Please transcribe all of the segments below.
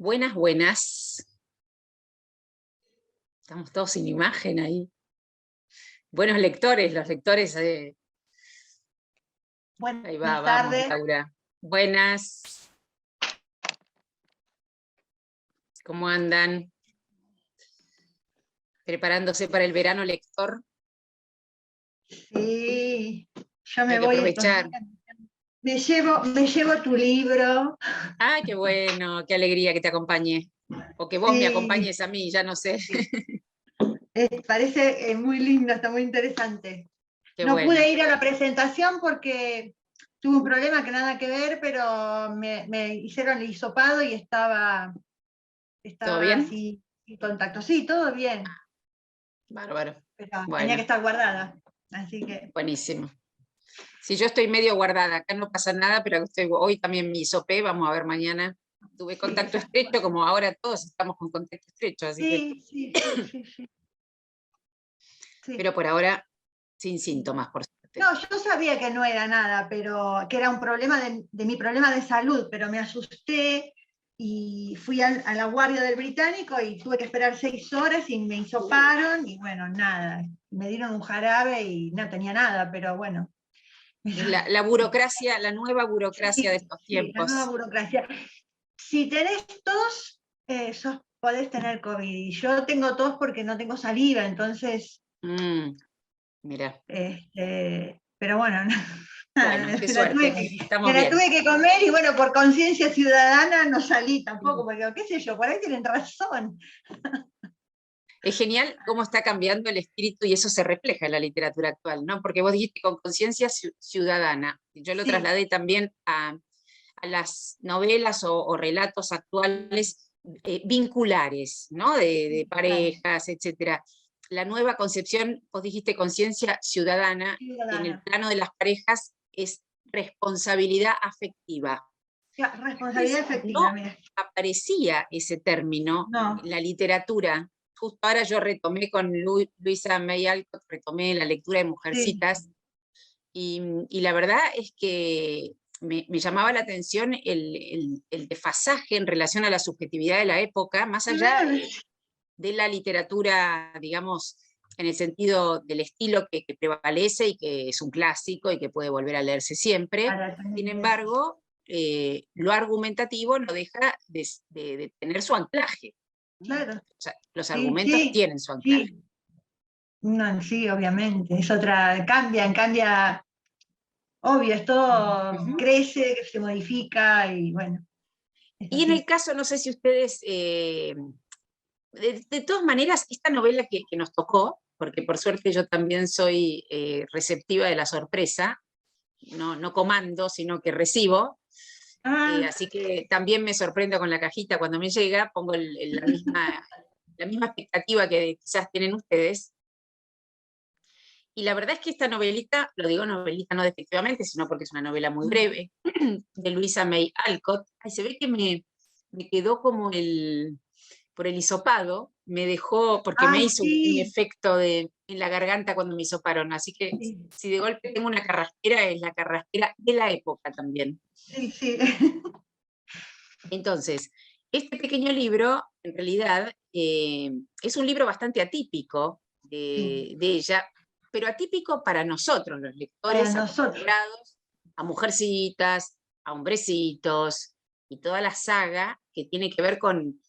Buenas, buenas. Estamos todos sin imagen ahí. Buenos lectores, los lectores. Ahí va, Buenas vamos, tardes. Laura. Buenas. ¿Cómo andan? ¿Preparándose para el verano lector? Sí, yo me Hay que voy estos aprovechar. días. Me llevo tu libro. Ah, qué bueno, qué alegría que te acompañe. O que vos me Sí, acompañes a mí, ya no sé. sí. Parece muy lindo, está muy interesante. Qué No bueno. pude ir a la presentación porque tuve un problema que nada que ver, pero me hicieron el hisopado y estaba ¿Todo bien? así en contacto. Sí, todo bien, Bárbaro. pero tenía que Bueno, estar guardada. Así que buenísimo. Si yo estoy medio guardada, acá no pasa nada, pero hoy también me hisopé, vamos a ver mañana. Tuve sí, contacto estrecho, como ahora todos estamos con contacto estrecho, así que, sí, sí, sí, sí, sí, sí. pero por ahora sin síntomas, por suerte. No, yo sabía que no era nada, pero que era un problema de mi problema de salud, pero me asusté y fui a la guardia del británico y tuve que esperar 6 horas y me hisoparon y bueno, nada, me dieron un jarabe y no tenía nada, pero bueno. Es la burocracia, la nueva burocracia de Sí, estos sí, la nueva tiempos. burocracia. Si tenés tos, podés tener COVID. Y yo tengo tos porque no tengo saliva, entonces, Mira, pero bueno, bueno, qué me la tuve suerte, que, estamos me la bien. tuve que comer y bueno, por conciencia ciudadana no salí tampoco, porque qué sé yo, por ahí tienen razón. Es genial cómo está cambiando el espíritu y eso se refleja en la literatura actual, ¿no? Porque vos dijiste con conciencia ciudadana, yo lo Sí, trasladé también a las novelas o relatos actuales vinculares, ¿no? De claro, parejas, etcétera. La nueva concepción, vos dijiste conciencia ciudadana, en el ciudadana. plano de las parejas es responsabilidad afectiva. Responsabilidad Antes efectiva, no mira. aparecía ese término No, en la literatura. Justo ahora yo retomé con Luisa May Alcott, retomé la lectura de sí, Mujercitas, y la verdad es que me llamaba la atención el desfasaje en relación a la subjetividad de la época, más allá de la literatura, digamos, en el sentido del estilo que prevalece y que es un clásico y que puede volver a leerse siempre. para Sin tener eso. embargo, lo argumentativo no deja de tener su anclaje. Claro, O sea, los sí, argumentos sí, tienen su anclaje. sí. No, sí, obviamente, es otra, cambia, obvio, esto Ujú. crece, se modifica y bueno, es Y en el así. caso, no sé si ustedes, de todas maneras, esta novela que nos tocó, porque por suerte yo también soy receptiva de la sorpresa, no comando, sino que recibo, Ah, así que también me sorprendo con la cajita cuando me llega, pongo la misma expectativa que quizás tienen ustedes. Y la verdad es que esta novelita, lo digo novelita no despectivamente, sino porque es una novela muy breve, de Luisa May Alcott, ay, se ve que me quedó como por el hisopado, me dejó, porque me ay, hizo un sí, efecto en la garganta cuando me hisoparon, así que sí, si de golpe tengo una carraspera, es la carraspera de la época también. sí, sí. Entonces, este pequeño libro, en realidad, es un libro bastante atípico Sí, de ella, pero atípico para nosotros, los para lectores nosotros. acostumbrados a Mujercitas, a Hombrecitos, y toda la saga que tiene que ver con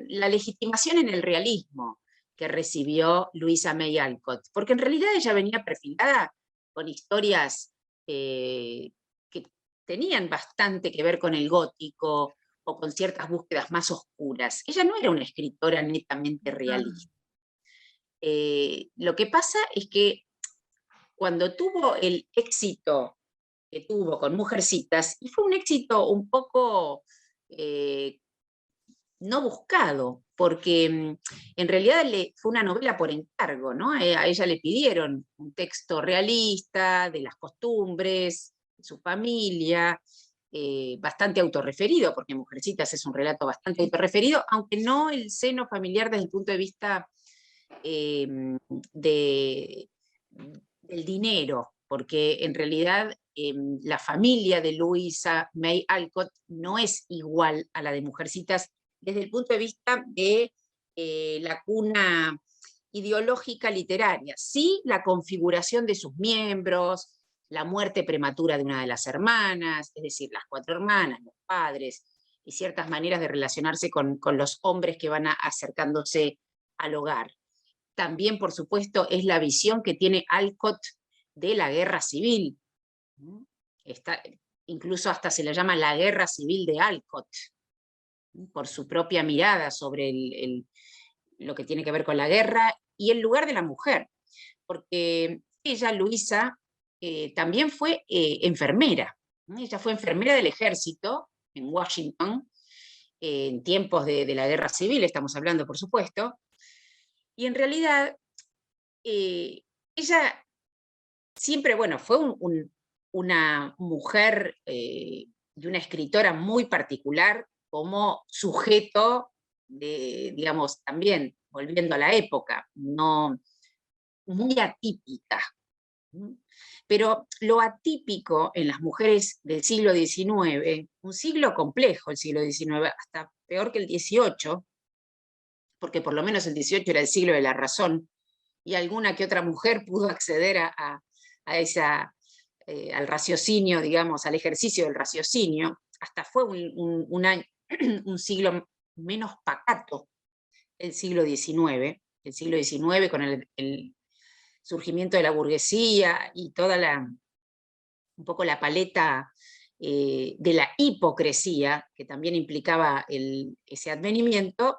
la legitimación en el realismo que recibió Luisa May Alcott, porque en realidad ella venía perfilada con historias que tenían bastante que ver con el gótico o con ciertas búsquedas más oscuras. Ella no era una escritora netamente Ah, realista. Lo que pasa es que cuando tuvo el éxito que tuvo con Mujercitas, y fue un éxito un poco eh, no buscado, porque en realidad fue una novela por encargo, ¿no? A ella le pidieron un texto realista de las costumbres, de su familia, bastante autorreferido, porque Mujercitas es un relato bastante sí, autorreferido, aunque no el seno familiar desde el punto de vista eh, de, del dinero, porque en realidad la familia de Louisa May Alcott no es igual a la de Mujercitas desde el punto de vista de la cuna ideológica literaria. Sí, la configuración de sus miembros, la muerte prematura de una de las hermanas, es decir, las 4 hermanas, los padres, y ciertas maneras de relacionarse con los hombres que van acercándose al hogar. También, por supuesto, es la visión que tiene Alcott de la guerra civil. Incluso hasta se le llama la guerra civil de Alcott, por su propia mirada sobre lo que tiene que ver con la guerra y el lugar de la mujer. Porque ella, Luisa, también fue enfermera. Ella fue enfermera del ejército en Washington, en tiempos de la guerra civil, estamos hablando, por supuesto. Y en realidad, ella siempre, bueno, fue una mujer y una escritora muy particular como sujeto de, digamos, también, volviendo a la época, no muy atípica. Pero lo atípico en las mujeres del siglo XIX, un siglo complejo el siglo XIX, hasta peor que el XVIII, porque por lo menos el XVIII era el siglo de la razón, y alguna que otra mujer pudo acceder al raciocinio, digamos, al ejercicio del raciocinio, hasta fue un siglo menos pacato el siglo XIX. El siglo XIX con el surgimiento de la burguesía y toda un poco la paleta de la hipocresía, que también implicaba ese advenimiento,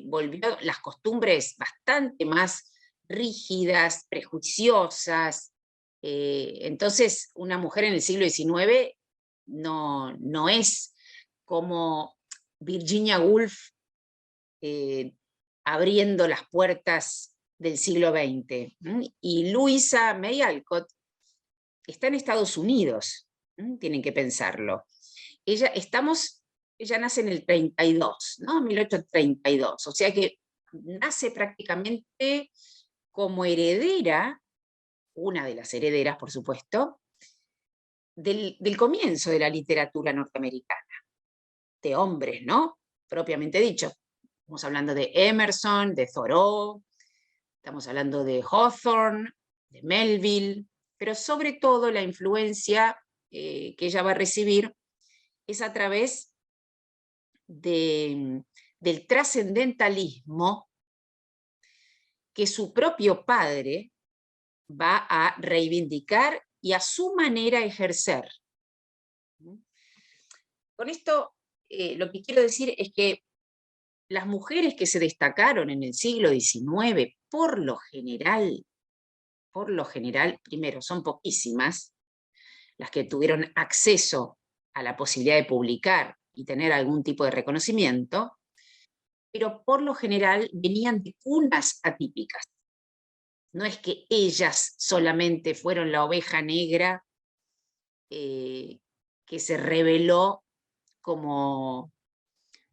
volvió las costumbres bastante más rígidas, prejuiciosas. Entonces, una mujer en el siglo XIX no es como Virginia Woolf abriendo las puertas del siglo XX. Y Louisa May Alcott está en Estados Unidos, tienen que pensarlo. Ella nace en el 32, ¿no? 1832, o sea que nace prácticamente como heredera, una de las herederas, por supuesto, del comienzo de la literatura norteamericana, de hombres, ¿no? Propiamente dicho. Estamos hablando de Emerson, de Thoreau, estamos hablando de Hawthorne, de Melville, pero sobre todo la influencia que ella va a recibir es a través del trascendentalismo que su propio padre va a reivindicar y a su manera ejercer. Con esto lo que quiero decir es que las mujeres que se destacaron en el siglo XIX, por lo general, primero, son poquísimas las que tuvieron acceso a la posibilidad de publicar y tener algún tipo de reconocimiento, pero por lo general venían de cunas atípicas. No es que ellas solamente fueron la oveja negra que se reveló como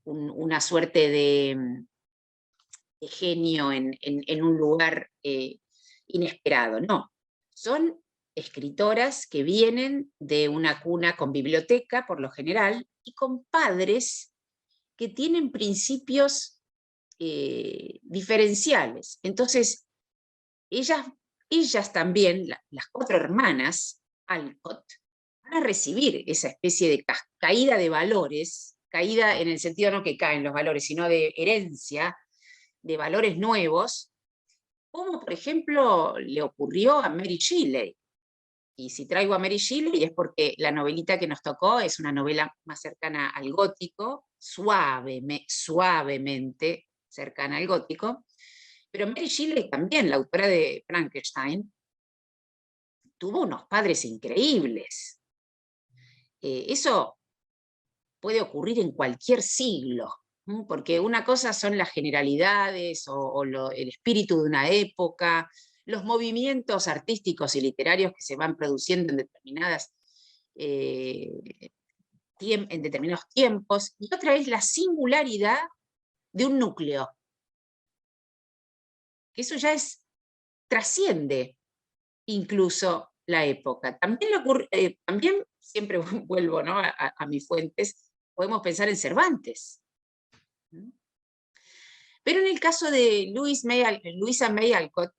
una suerte de genio en un lugar inesperado, no. Son escritoras que vienen de una cuna con biblioteca, por lo general, y con padres que tienen principios diferenciales. Entonces, ellas también, las 4 hermanas, Alcott, van a recibir esa especie de caída de valores, caída en el sentido no que caen los valores, sino de herencia, de valores nuevos, como por ejemplo le ocurrió a Mary Shelley. Y si traigo a Mary Shelley es porque la novelita que nos tocó es una novela más cercana al gótico, suavemente cercana al gótico, pero Mary Shelley también, la autora de Frankenstein, tuvo unos padres increíbles. Eso puede ocurrir en cualquier siglo, porque una cosa son las generalidades o el espíritu de una época, los movimientos artísticos y literarios que se van produciendo en determinados tiempos, y otra es la singularidad de un núcleo, que eso ya trasciende incluso la época. También siempre vuelvo, ¿no?, a mis fuentes, podemos pensar en Cervantes. Pero en el caso de Louisa May Alcott,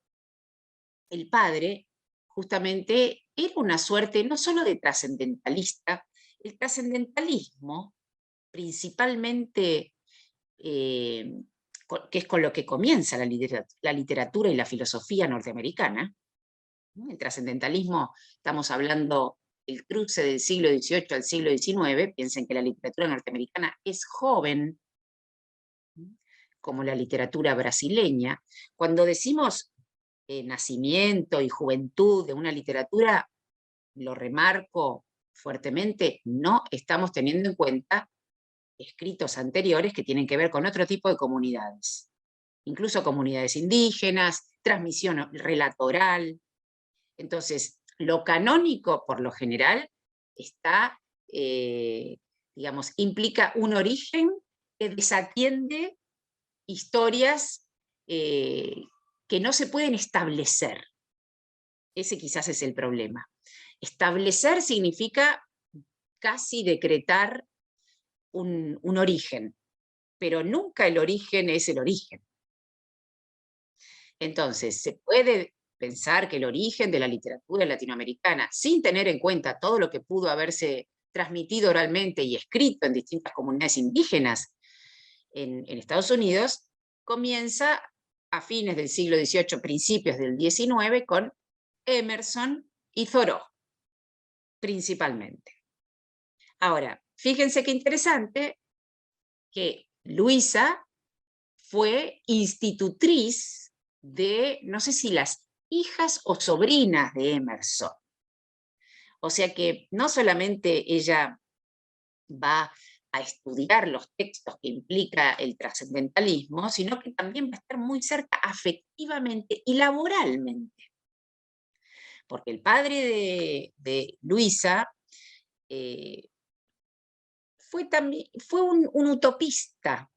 el padre justamente era una suerte no solo de trascendentalista. El trascendentalismo, principalmente, que es con lo que comienza la literatura y la filosofía norteamericana, ¿no? El trascendentalismo, estamos hablando del cruce del siglo XVIII al siglo XIX, piensen que la literatura norteamericana es joven, como la literatura brasileña. Cuando decimos nacimiento y juventud de una literatura, lo remarco fuertemente, no estamos teniendo en cuenta escritos anteriores que tienen que ver con otro tipo de comunidades, incluso comunidades indígenas, transmisión relato oral. Entonces, lo canónico, por lo general, está, digamos, implica un origen que desatiende historias que no se pueden establecer. Ese quizás es el problema. Establecer significa casi decretar un origen, pero nunca el origen es el origen. Entonces, se puede pensar que el origen de la literatura latinoamericana, sin tener en cuenta todo lo que pudo haberse transmitido oralmente y escrito en distintas comunidades indígenas en Estados Unidos, comienza a fines del siglo XVIII, principios del XIX, con Emerson y Thoreau, principalmente. Ahora, fíjense qué interesante que Luisa fue institutriz de, no sé si las hijas o sobrinas de Emerson. O sea que no solamente ella va a estudiar los textos que implica el trascendentalismo, sino que también va a estar muy cerca afectivamente y laboralmente. Porque el padre de Luisa fue un utopista,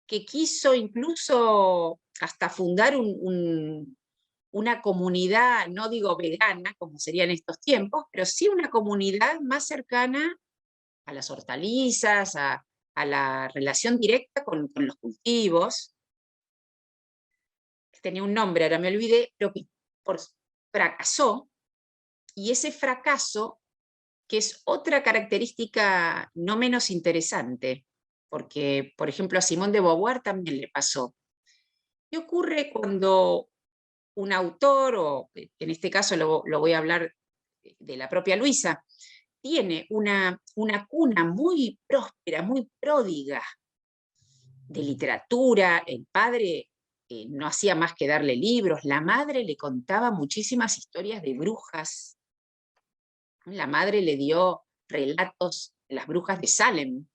que quiso incluso hasta fundar una comunidad, no digo vegana, como sería en estos tiempos, pero sí una comunidad más cercana a las hortalizas, a la relación directa con los cultivos. Tenía un nombre, ahora me olvidé, pero que fracasó, y ese fracaso, que es otra característica no menos interesante, porque, por ejemplo, a Simone de Beauvoir también le pasó. ¿Qué ocurre cuando un autor, o en este caso lo voy a hablar de la propia Luisa, tiene una cuna muy próspera, muy pródiga de literatura? El padre no hacía más que darle libros, la madre le contaba muchísimas historias de brujas, la madre le dio relatos de las brujas de Salem.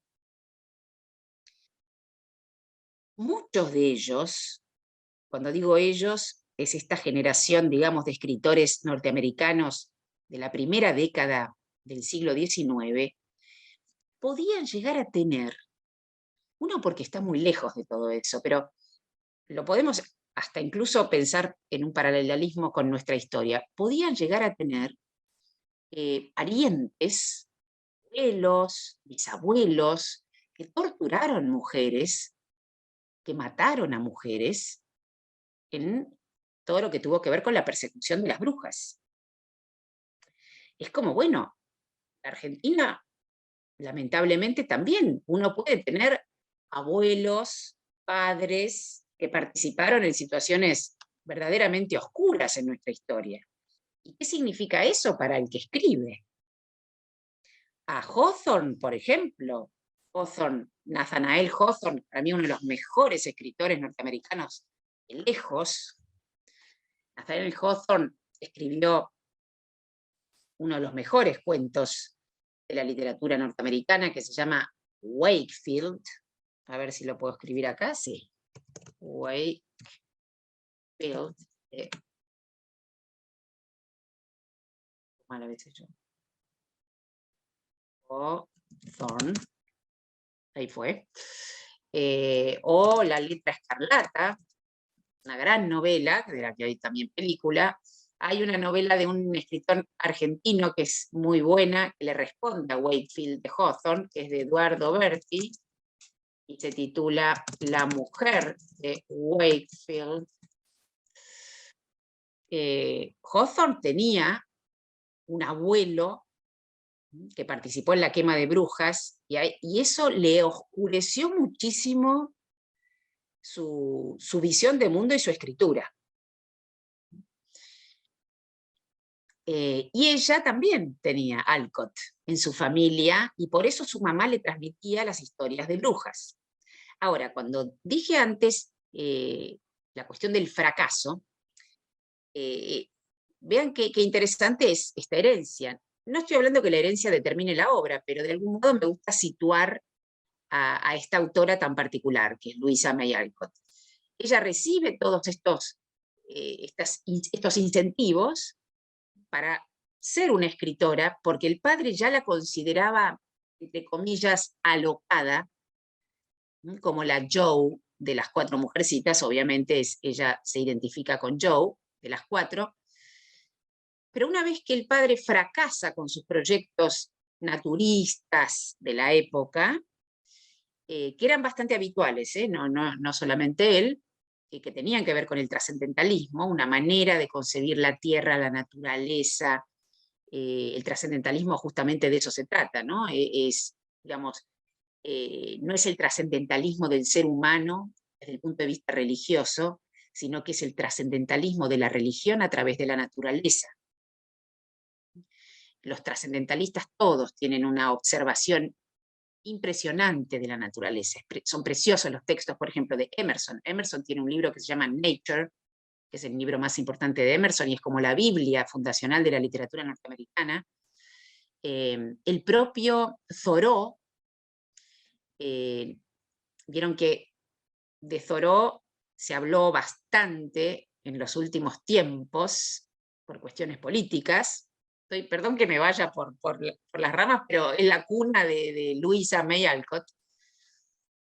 Muchos de ellos, cuando digo ellos, es esta generación, digamos, de escritores norteamericanos de la primera década del siglo XIX, podían llegar a tener, uno porque está muy lejos de todo eso, pero lo podemos hasta incluso pensar en un paralelismo con nuestra historia, podían llegar a tener parientes, abuelos, bisabuelos, que torturaron mujeres, que mataron a mujeres en todo lo que tuvo que ver con la persecución de las brujas. Es como, bueno, la Argentina, lamentablemente también, uno puede tener abuelos, padres que participaron en situaciones verdaderamente oscuras en nuestra historia. ¿Y qué significa eso para el que escribe? A Hawthorne, por ejemplo, Nathanael Hawthorne, para mí uno de los mejores escritores norteamericanos de lejos. Nathanael Hawthorne escribió uno de los mejores cuentos de la literatura norteamericana, que se llama Wakefield. A ver si lo puedo escribir acá, sí. Wakefield. Mal a veces yo. Hawthorne. Ahí fue. O La letra escarlata, una gran novela, de la que hay también película, hay una novela de un escritor argentino que es muy buena, que le responde a Wakefield de Hawthorne, que es de Eduardo Berti, y se titula La mujer de Wakefield. Hawthorne tenía un abuelo que participó en la quema de brujas, y eso le oscureció muchísimo su visión de mundo y su escritura. Y ella también tenía Alcott en su familia, y por eso su mamá le transmitía las historias de brujas. Ahora, cuando dije antes la cuestión del fracaso, vean qué interesante es esta herencia. No estoy hablando que la herencia determine la obra, pero de algún modo me gusta situar a esta autora tan particular, que es Louisa May Alcott. Ella recibe todos estos incentivos para ser una escritora, porque el padre ya la consideraba, entre comillas, alocada, como la Joe de las 4 mujercitas. Obviamente ella se identifica con Joe, de las 4, pero una vez que el padre fracasa con sus proyectos naturistas de la época, que eran bastante habituales, no solamente él, que tenían que ver con el trascendentalismo, una manera de concebir la tierra, la naturaleza. El trascendentalismo justamente de eso se trata, ¿no? Digamos, no es el trascendentalismo del ser humano desde el punto de vista religioso, sino que es el trascendentalismo de la religión a través de la naturaleza. Los trascendentalistas todos tienen una observación impresionante de la naturaleza. Son preciosos los textos, por ejemplo, de Emerson. Emerson tiene un libro que se llama Nature, que es el libro más importante de Emerson, y es como la Biblia fundacional de la literatura norteamericana. El propio Thoreau, vieron que de Thoreau se habló bastante en los últimos tiempos por cuestiones políticas. Perdón que me vaya por las ramas, pero es la cuna de Louisa May Alcott.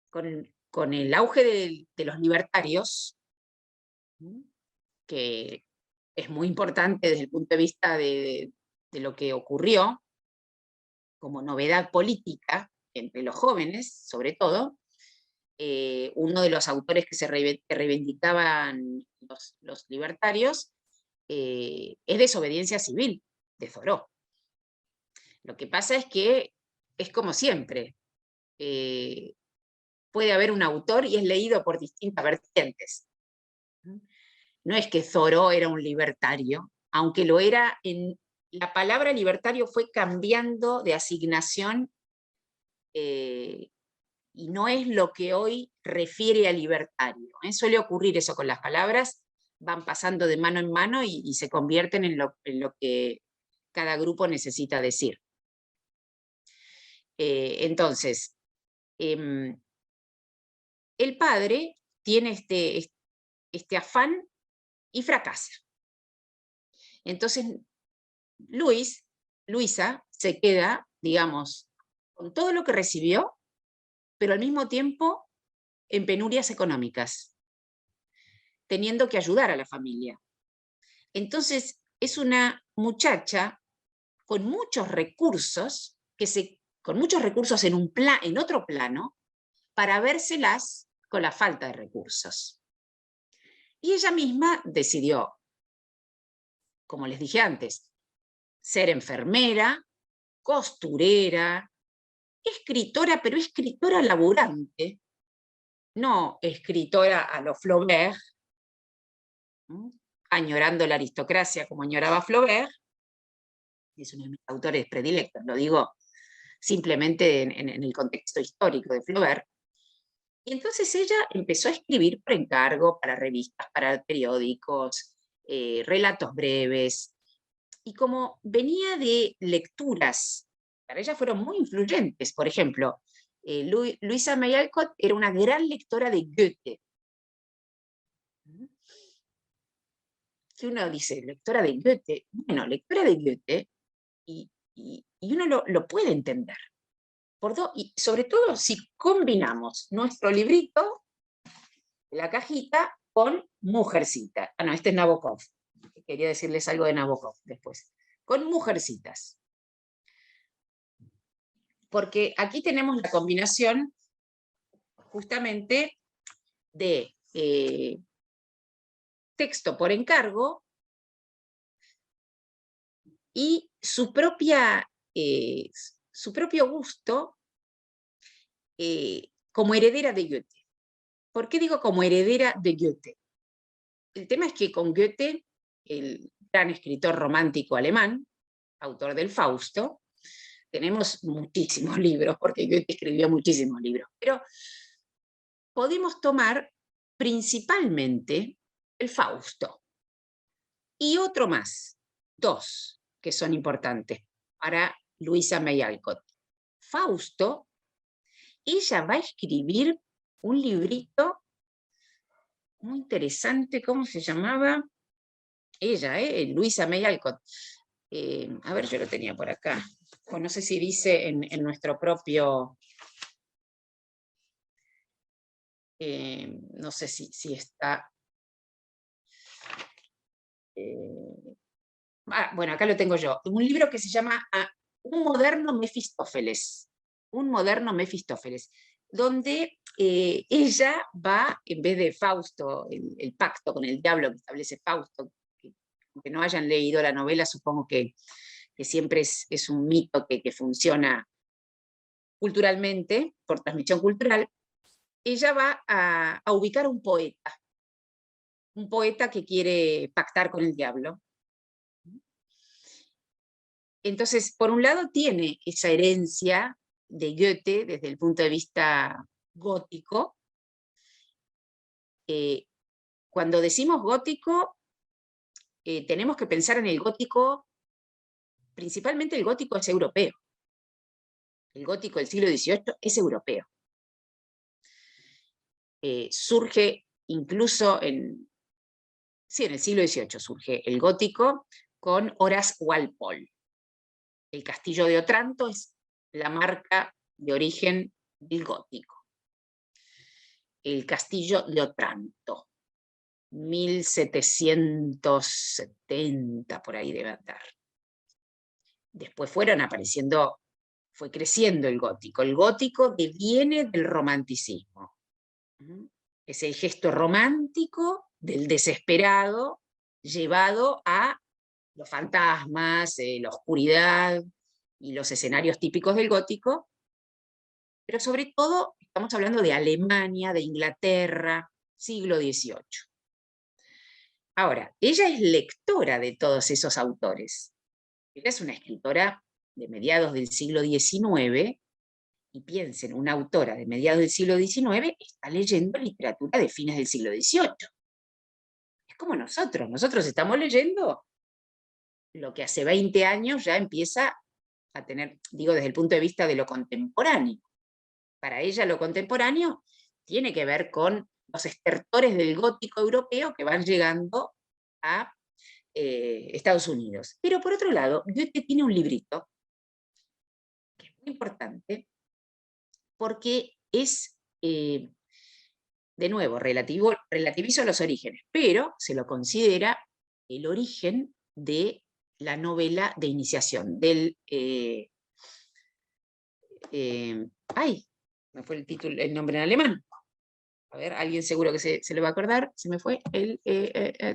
Con el auge de los libertarios, que es muy importante desde el punto de vista de lo que ocurrió como novedad política entre los jóvenes, sobre todo, uno de los autores que reivindicaban los libertarios es Desobediencia Civil, de Thoreau. Lo que pasa es que es como siempre, puede haber un autor y es leído por distintas vertientes. No es que Thoreau era un libertario, aunque lo era, la palabra libertario fue cambiando de asignación, y no es lo que hoy refiere a libertario. Suele ocurrir eso con las palabras, van pasando de mano en mano y se convierten en lo que cada grupo necesita decir. Entonces, el padre tiene este afán y fracasa. Entonces, Luisa se queda, digamos, con todo lo que recibió, pero al mismo tiempo en penurias económicas, teniendo que ayudar a la familia. Entonces, es una muchacha con muchos recursos, en otro plano, para vérselas con la falta de recursos. Y ella misma decidió, como les dije antes, ser enfermera, costurera, escritora, pero escritora laburante, no escritora a lo Flaubert, añorando la aristocracia como añoraba Flaubert. Es uno de mis autores predilectos, lo digo simplemente en el contexto histórico de Flaubert. Y entonces ella empezó a escribir por encargo para revistas, para periódicos, relatos breves, y como venía de lecturas, para ella fueron muy influyentes. Por ejemplo, Louisa May Alcott era una gran lectora de Goethe. Que uno dice, lectora de Goethe, bueno, lectora de Goethe, y uno lo puede entender. Y sobre todo si combinamos nuestro librito, la cajita, con Mujercita. No, este es Nabokov, que quería decirles algo de Nabokov después, con Mujercitas. Porque aquí tenemos la combinación justamente de texto por encargo y su propio gusto como heredera de Goethe. ¿Por qué digo como heredera de Goethe? El tema es que con Goethe, el gran escritor romántico alemán, autor del Fausto, tenemos muchísimos libros, porque Goethe escribió muchísimos libros, pero podemos tomar principalmente el Fausto y otro más, dos, que son importantes para Louisa May Alcott. Fausto, ella va a escribir un librito muy interesante, ¿cómo se llamaba? Ella, Louisa May Alcott. A ver, yo lo tenía por acá. O no sé si dice en nuestro propio... no sé si está... bueno, acá lo tengo yo. Un libro que se llama Un moderno Mefistófeles. Un moderno Mefistófeles. Donde ella va, en vez de Fausto, el pacto con el diablo que establece Fausto, que no hayan leído la novela, supongo que siempre es un mito que funciona culturalmente, por transmisión cultural, ella va a ubicar un poeta que quiere pactar con el diablo. Entonces, por un lado tiene esa herencia de Goethe desde el punto de vista gótico. Cuando decimos gótico, tenemos que pensar en el gótico, principalmente el gótico es europeo. El gótico del siglo XVIII es europeo. Surge incluso en el siglo XVIII, surge el gótico con Horace Walpole. El castillo de Otranto es la marca de origen del gótico. El castillo de Otranto, 1770, por ahí debe andar. Después fueron apareciendo, fue creciendo el gótico. El gótico deviene del romanticismo. Es el gesto romántico del desesperado llevado a los fantasmas, la oscuridad y los escenarios típicos del gótico, pero sobre todo estamos hablando de Alemania, de Inglaterra, siglo XVIII. Ahora, ella es lectora de todos esos autores. Ella es una escritora de mediados del siglo XIX, y piensen, una autora de mediados del siglo XIX está leyendo literatura de fines del siglo XVIII. Es como nosotros estamos leyendo lo que hace 20 años ya empieza a tener, digo desde el punto de vista de lo contemporáneo. Para ella lo contemporáneo tiene que ver con los estertores del gótico europeo que van llegando a Estados Unidos. Pero por otro lado, Goethe tiene un librito que es muy importante porque es, de nuevo, relativizo los orígenes, pero se lo considera el origen de la novela de iniciación, del... ¡ay! Me fue el nombre en alemán. A ver, alguien seguro que se le va a acordar, se me fue,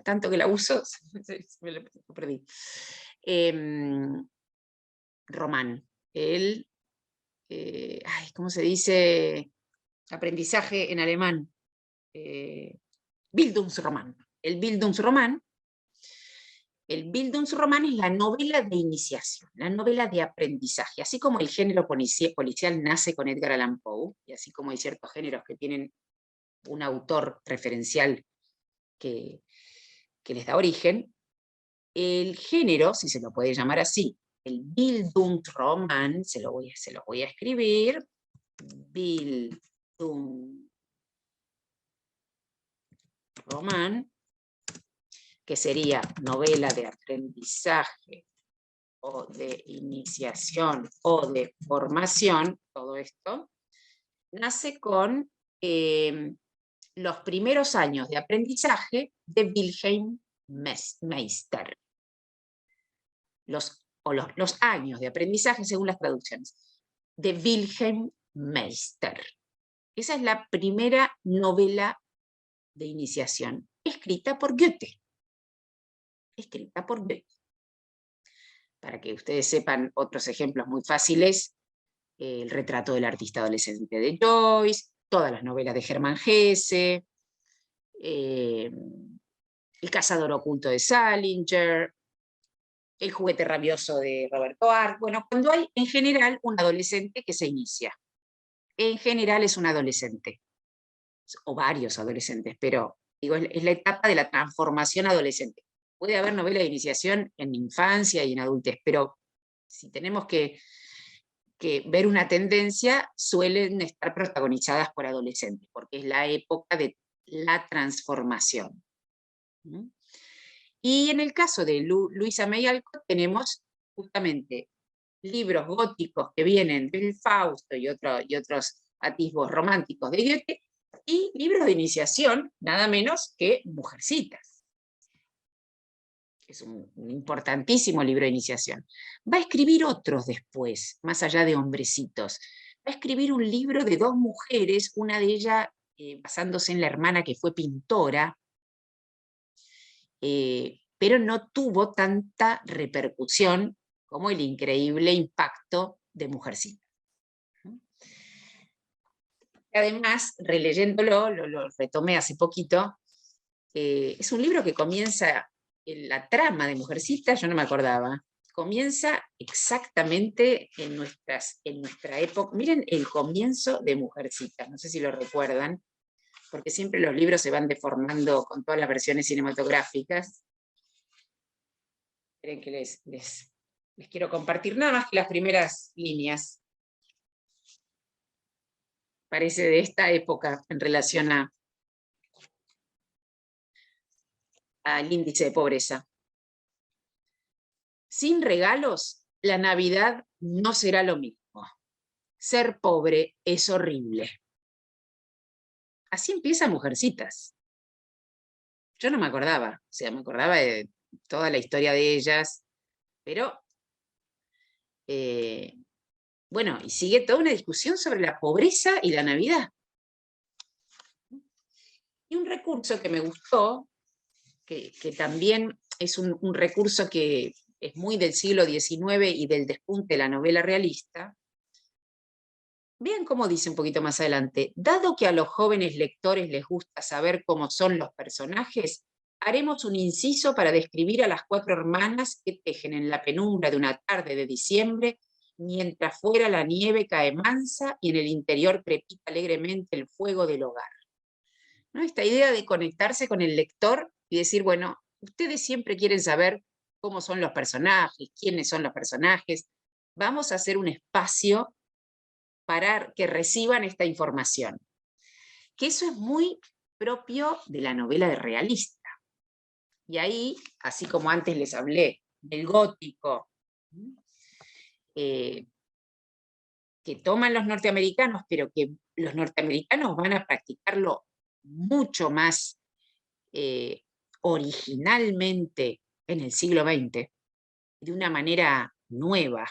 tanto que la uso, me lo perdí. Román, ¿cómo se dice? Aprendizaje en alemán. Bildungsroman. El Bildungsroman. El Bildungsroman es la novela de iniciación, la novela de aprendizaje. Así como el género policial nace con Edgar Allan Poe, y así como hay ciertos géneros que tienen un autor referencial que les da origen, el género, si se lo puede llamar así, el Bildungsroman, se lo voy a escribir, Bildungsroman, que sería novela de aprendizaje o de iniciación o de formación, todo esto, nace con los primeros años de aprendizaje de Wilhelm Meister. Los años de aprendizaje según las traducciones, de Wilhelm Meister. Esa es la primera novela de iniciación, escrita por Goethe. Escrita por Goethe. Para que ustedes sepan otros ejemplos muy fáciles, el retrato del artista adolescente de Joyce, todas las novelas de Hermann Hesse, El cazador oculto de Salinger, El juguete rabioso de Roberto Arlt. Bueno, cuando hay en general un adolescente que se inicia. En general es un adolescente, o varios adolescentes, pero digo, es la etapa de la transformación adolescente. Puede haber novela de iniciación en infancia y en adultez, pero si tenemos que ver una tendencia, suelen estar protagonizadas por adolescentes, porque es la época de la transformación. Y en el caso de Louisa May Alcott tenemos justamente libros góticos que vienen del Fausto y otros atisbos románticos de Goethe, y libros de iniciación, nada menos que Mujercitas. Es un importantísimo libro de iniciación. Va a escribir otros después, más allá de hombrecitos. Va a escribir un libro de 2 mujeres, una de ellas basándose en la hermana que fue pintora, pero no tuvo tanta repercusión como el increíble impacto de Mujercitas. Además, releyéndolo, lo retomé hace poquito, es un libro que comienza, la trama de Mujercitas, yo no me acordaba, comienza exactamente en nuestra época. Miren el comienzo de Mujercitas, no sé si lo recuerdan, porque siempre los libros se van deformando con todas las versiones cinematográficas. Esperen que les quiero compartir nada más que las primeras líneas. Parece de esta época en relación al índice de pobreza. Sin regalos, la Navidad no será lo mismo. Ser pobre es horrible. Así empieza Mujercitas. Yo no me acordaba, o sea, me acordaba de toda la historia de ellas, pero bueno, y sigue toda una discusión sobre la pobreza y la Navidad. Y un recurso que me gustó, que también es un recurso que es muy del siglo XIX y del despunte de la novela realista. Vean cómo dice un poquito más adelante: dado que a los jóvenes lectores les gusta saber cómo son los personajes, haremos un inciso para describir a las 4 hermanas que tejen en la penumbra de una tarde de diciembre, mientras fuera la nieve cae mansa y en el interior crepita alegremente el fuego del hogar. ¿No? Esta idea de conectarse con el lector y decir, bueno, ustedes siempre quieren saber cómo son los personajes, quiénes son los personajes, vamos a hacer un espacio para que reciban esta información. Que eso es muy propio de la novela de realista. Y ahí, así como antes les hablé del gótico, que toman los norteamericanos, pero que los norteamericanos van a practicarlo mucho más originalmente en el siglo XX, de una manera nueva.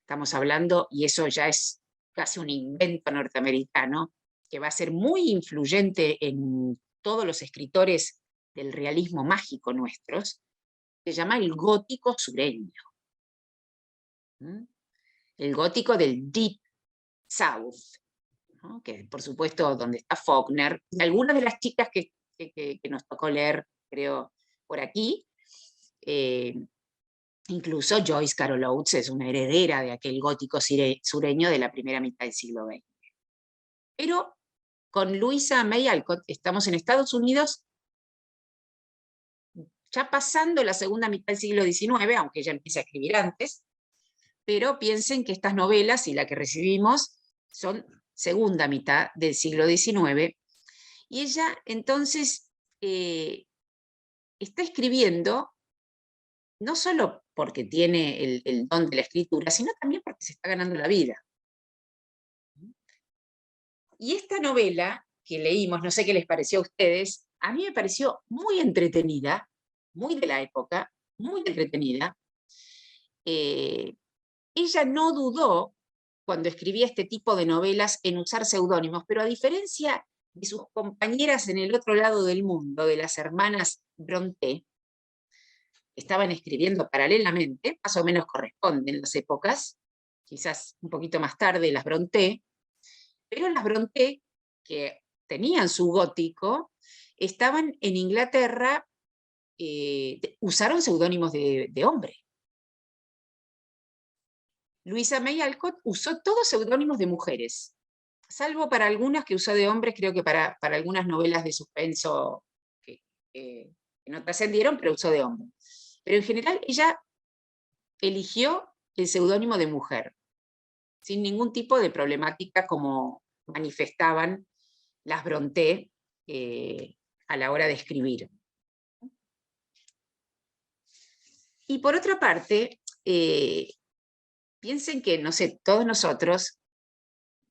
Estamos hablando, y eso ya es casi un invento norteamericano, que va a ser muy influyente en todos los escritores del realismo mágico nuestros, se llama el gótico sureño. El gótico del Deep South, ¿no? Que por supuesto donde está Faulkner, y algunas de las chicas que nos tocó leer, creo, por aquí, incluso Joyce Carol Oates es una heredera de aquel gótico sureño de la primera mitad del siglo XX. Pero con Louisa May Alcott estamos en Estados Unidos, ya pasando la segunda mitad del siglo XIX, aunque ella empieza a escribir antes, pero piensen que estas novelas y la que recibimos son segunda mitad del siglo XIX, y ella entonces está escribiendo no solo porque tiene el don de la escritura, sino también porque se está ganando la vida. Y esta novela que leímos, no sé qué les pareció a ustedes, a mí me pareció muy entretenida, muy de la época, muy entretenida. Ella no dudó, cuando escribía este tipo de novelas, en usar seudónimos, pero a diferencia de sus compañeras en el otro lado del mundo, de las hermanas Brontë, que estaban escribiendo paralelamente, más o menos corresponden las épocas, quizás un poquito más tarde las Brontë, pero las Brontë, que tenían su gótico, estaban en Inglaterra, usaron seudónimos de hombre. Louisa May Alcott usó todos seudónimos de mujeres, salvo para algunas que usó de hombres, creo que para algunas novelas de suspenso que no trascendieron, pero usó de hombre. Pero en general ella eligió el seudónimo de mujer, sin ningún tipo de problemática como manifestaban las Brontë a la hora de escribir. Y por otra parte, piensen que, no sé, todos nosotros,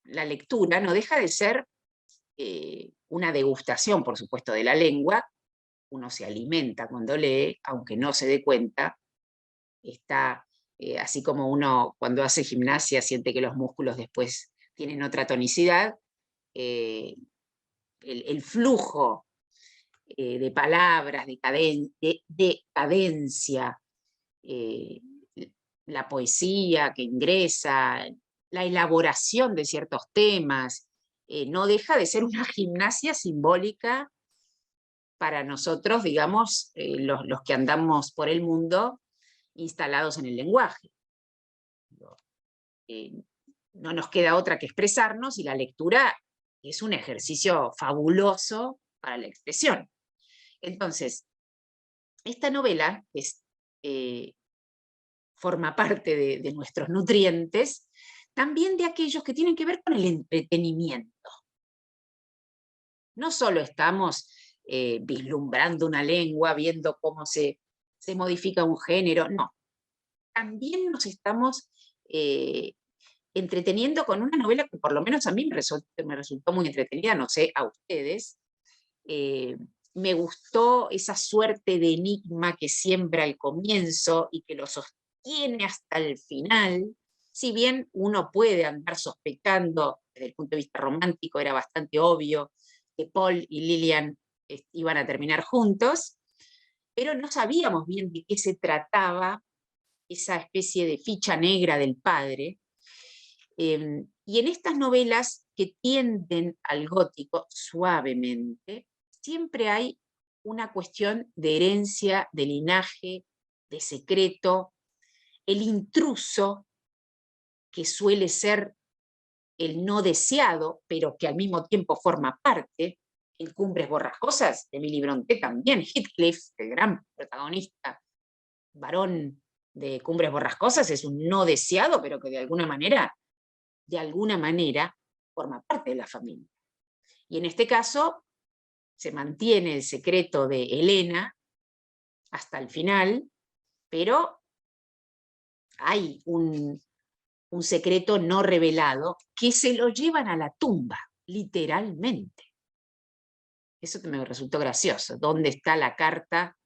la lectura no deja de ser una degustación, por supuesto, de la lengua. Uno se alimenta cuando lee, aunque no se dé cuenta. Está, así como uno cuando hace gimnasia siente que los músculos después tienen otra tonicidad, el flujo de palabras, de cadencia, la poesía que ingresa, la elaboración de ciertos temas, no deja de ser una gimnasia simbólica para nosotros, digamos, los que andamos por el mundo instalados en el lenguaje. No nos queda otra que expresarnos, y la lectura es un ejercicio fabuloso para la expresión. Entonces, esta novela forma parte de nuestros nutrientes, también de aquellos que tienen que ver con el entretenimiento. No solo estamos vislumbrando una lengua, viendo cómo se modifica un género, no. También nos estamos entreteniendo con una novela que por lo menos a mí me resultó muy entretenida, no sé, a ustedes. Me gustó esa suerte de enigma que siembra al comienzo y que lo sostiene hasta el final. Si bien uno puede andar sospechando, desde el punto de vista romántico era bastante obvio que Paul y Lillian iban a terminar juntos, pero no sabíamos bien de qué se trataba esa especie de ficha negra del padre. Y en estas novelas que tienden al gótico suavemente, siempre hay una cuestión de herencia, de linaje, de secreto, el intruso, que suele ser el no deseado, pero que al mismo tiempo forma parte. En Cumbres Borrascosas, de Emily Brontë también, Heathcliff, el gran protagonista, varón de Cumbres Borrascosas, es un no deseado, pero que de alguna manera forma parte de la familia. Y en este caso se mantiene el secreto de Helena hasta el final, pero hay un secreto no revelado que se lo llevan a la tumba, literalmente. Eso me resultó gracioso. ¿Dónde está la carta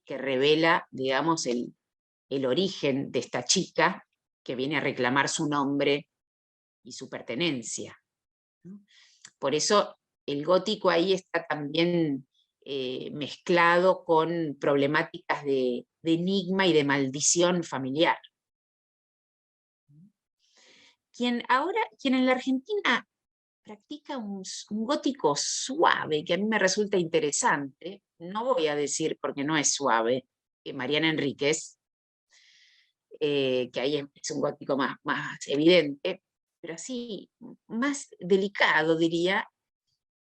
que revela, digamos, el origen de esta chica que viene a reclamar su nombre y su pertenencia? Por eso el gótico ahí está también mezclado con problemáticas de enigma y de maldición familiar. Quien en la Argentina practica un gótico suave, que a mí me resulta interesante, no voy a decir porque no es suave, que Mariana Enríquez, que ahí es un gótico más evidente, pero así, más delicado, diría,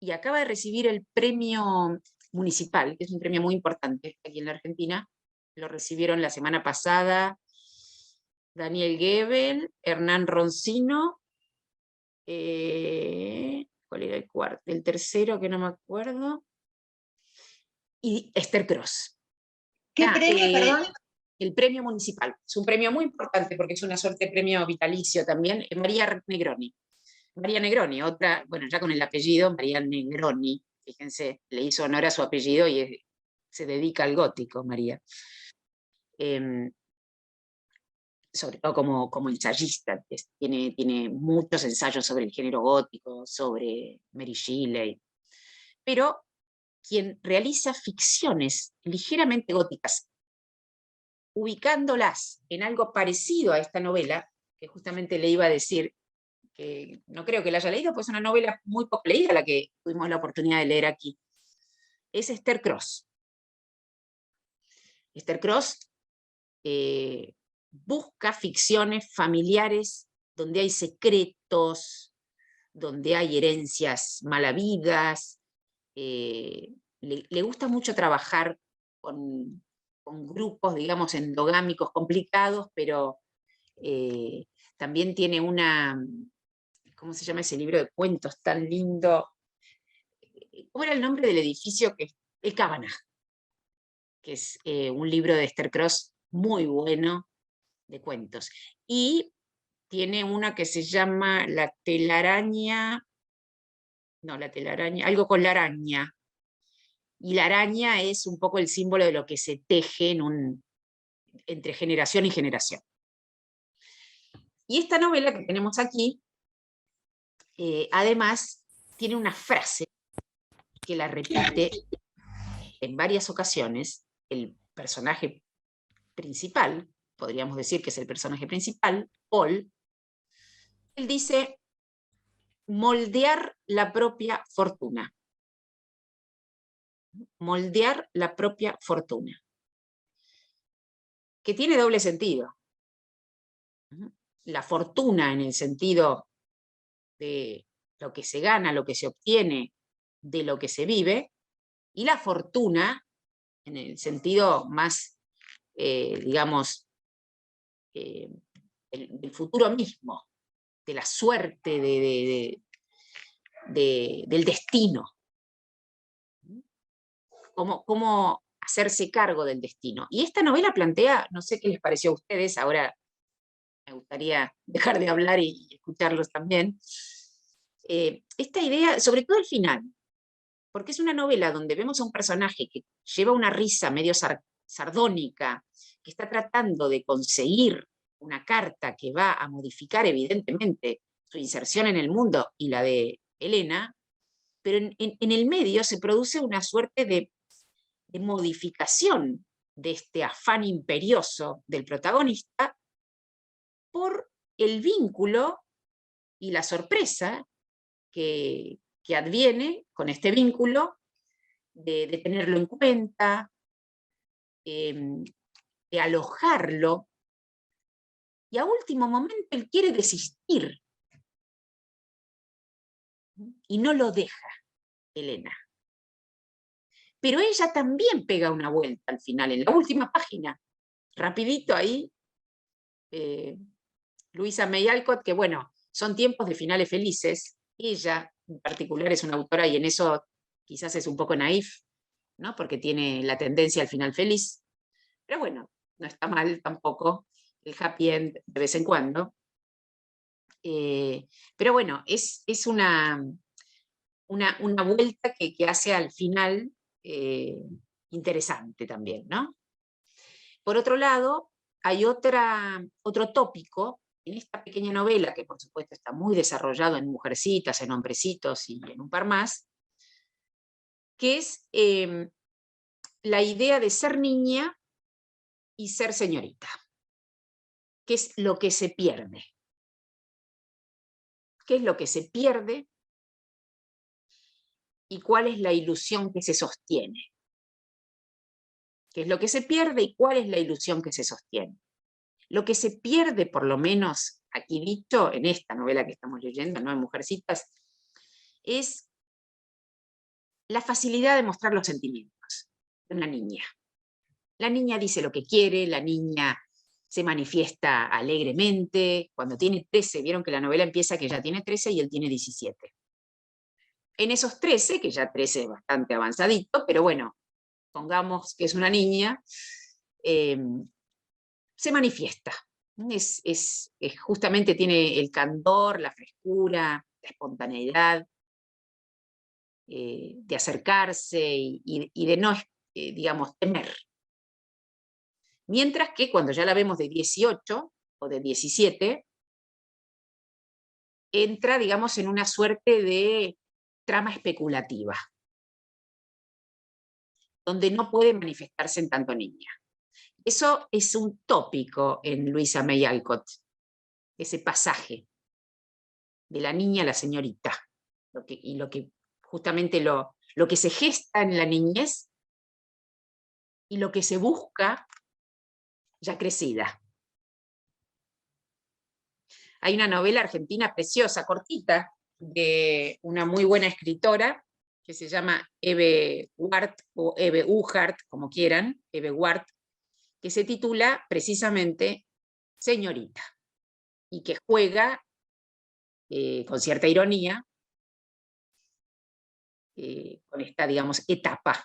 y acaba de recibir el premio municipal, que es un premio muy importante aquí en la Argentina. Lo recibieron la semana pasada Daniel Goebel, Hernán Roncino, ¿cuál era el cuarto? El tercero, que no me acuerdo, y Esther Cross. ¿Qué premio, perdón? El premio municipal. Es un premio muy importante porque es una suerte de premio vitalicio también. María Negroni. María Negroni, otra, bueno, ya con el apellido, María Negroni, fíjense, le hizo honor a su apellido y se dedica al gótico, María. Sobre todo como ensayista, tiene muchos ensayos sobre el género gótico, sobre Mary Shelley, pero quien realiza ficciones ligeramente góticas, ubicándolas en algo parecido a esta novela, que justamente le iba a decir, que no creo que la haya leído, pues es una novela muy poco leída, la que tuvimos la oportunidad de leer aquí, es Esther Cross. Esther Cross busca ficciones familiares donde hay secretos, donde hay herencias malavidas. Le gusta mucho trabajar con grupos, digamos, endogámicos complicados, pero también tiene una, ¿cómo se llama ese libro de cuentos tan lindo? ¿Cómo era el nombre del edificio? El Cavanagh, que es un libro de Esther Cross muy bueno, de cuentos. Y tiene una que se llama La telaraña, no, la telaraña, algo con la araña. Y la araña es un poco el símbolo de lo que se teje entre generación y generación. Y esta novela que tenemos aquí, además, tiene una frase que la repite en varias ocasiones el personaje principal, podríamos decir que es el personaje principal, Paul. Él dice: moldear la propia fortuna. Moldear la propia fortuna. Que tiene doble sentido. La fortuna en el sentido de lo que se gana, lo que se obtiene, de lo que se vive, y la fortuna en el sentido más, digamos, del futuro mismo, de la suerte, del destino. Cómo hacerse cargo del destino. Y esta novela plantea, no sé qué les pareció a ustedes, ahora me gustaría dejar de hablar y escucharlos también, esta idea, sobre todo el final, porque es una novela donde vemos a un personaje que lleva una risa medio sardónica, que está tratando de conseguir una carta que va a modificar evidentemente su inserción en el mundo y la de Elena, pero en el medio se produce una suerte de modificación de este afán imperioso del protagonista por el vínculo y la sorpresa que adviene con este vínculo de tenerlo en cuenta, de alojarlo, y a último momento él quiere desistir y no lo deja Elena. Pero ella también pega una vuelta al final, en la última página, rapidito ahí, Louisa May Alcott, que bueno, son tiempos de finales felices. Ella en particular es una autora y en eso quizás es un poco naif, ¿no? Porque tiene la tendencia al final feliz. Pero bueno, no está mal tampoco el happy end de vez en cuando. Pero bueno, es una vuelta que hace al final interesante también, ¿no? Por otro lado, hay otro tópico en esta pequeña novela, que por supuesto está muy desarrollado en Mujercitas, en Hombrecitos y en un par más, que es la idea de ser niña y ser señorita, que es lo que se pierde. ¿Qué es lo que se pierde? ¿Y cuál es la ilusión que se sostiene? ¿Qué es lo que se pierde y cuál es la ilusión que se sostiene? Lo que se pierde, por lo menos aquí dicho, en esta novela que estamos leyendo, ¿no? En Mujercitas, es la facilidad de mostrar los sentimientos de una niña. La niña dice lo que quiere, la niña se manifiesta alegremente. Cuando tiene 13, vieron que la novela empieza que ella tiene 13 y él tiene 17. En esos 13, que ya 13 es bastante avanzadito, pero bueno, pongamos que es una niña, se manifiesta. Justamente tiene el candor, la frescura, la espontaneidad. de acercarse y de no, digamos, temer. Mientras que cuando ya la vemos de 18 o de 17, entra, digamos, en una suerte de trama especulativa, donde no puede manifestarse en tanto niña. Eso es un tópico en Louisa May Alcott, ese pasaje de la niña a la señorita, justamente lo que se gesta en la niñez y lo que se busca ya crecida. Hay una novela argentina preciosa, cortita, de una muy buena escritora, que se llama Eve Ward, o Eve Uhart, como quieran, Eve Ward, que se titula precisamente Señorita, y que juega con cierta ironía con esta, digamos, etapa